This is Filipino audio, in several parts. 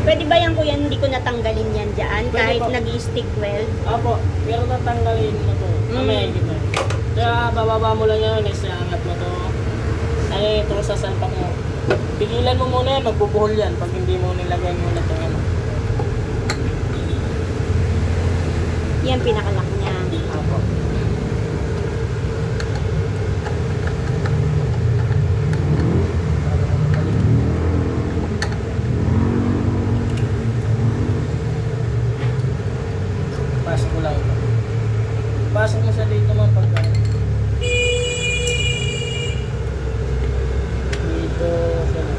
Pwede ba yan kuya, hindi ko natanggalin yan dyan Pwede kahit po. nag-stick weld? Apo, pero tatanggalin mo to. Mamaya higit na. Kaya bababa mo lang yan, angat mo to. Ano ito sa salpak mo. Pigilan mo muna yan, magbubuhol yan pag hindi mo nilagay muna ito. Ano. Yan pinakalak niya. Apo. Pasok ko lang ito. Pasok mo siya dito mga pagka. Dito siya lang.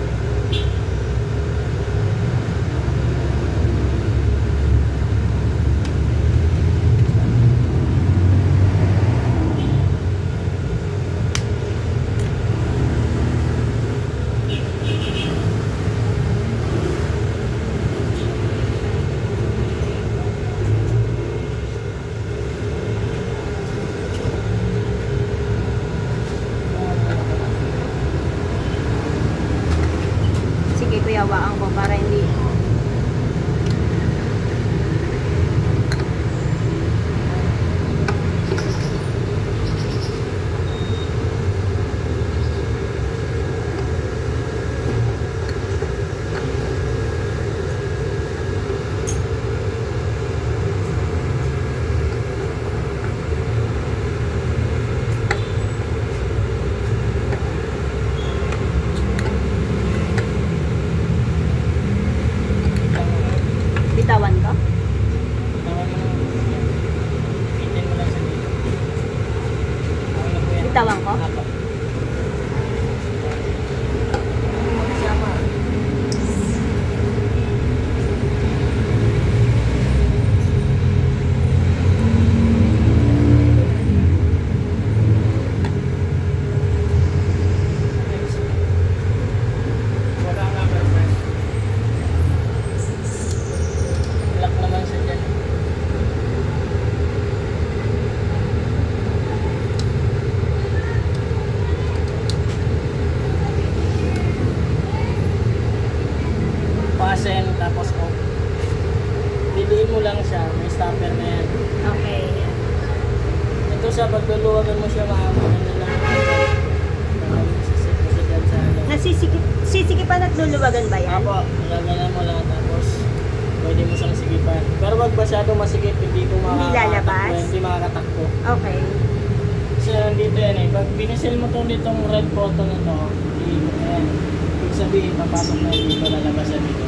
Sige kuya, hawaan ko para hindi... Bitawan ko? Pitin mo lang siya dito. Okay na po yan. Bitawan ko? Apo. Wala nga girlfriend. Lock naman siya dyan. Fasten, tapos off. Piliin mo lang siya, may stopper na yan. Okay. Ito sa pagluluwagan mo siya mahamon na lang. Sisip mo siya dyan sa ano. Sisikipan at luluwagan ba yan? Apo, nilagayan mo lang tapos pwede mo siyang sigipan. Pero wag masyado masigip, hindi ko Hindi lalabas? Hindi makakatakbo. Okay. Kasi nandito yan eh. Pag pinisil mo to nitong red button na to, hindi mo yan. Ibig sabihin, papasok na dito, lalabas yan dito.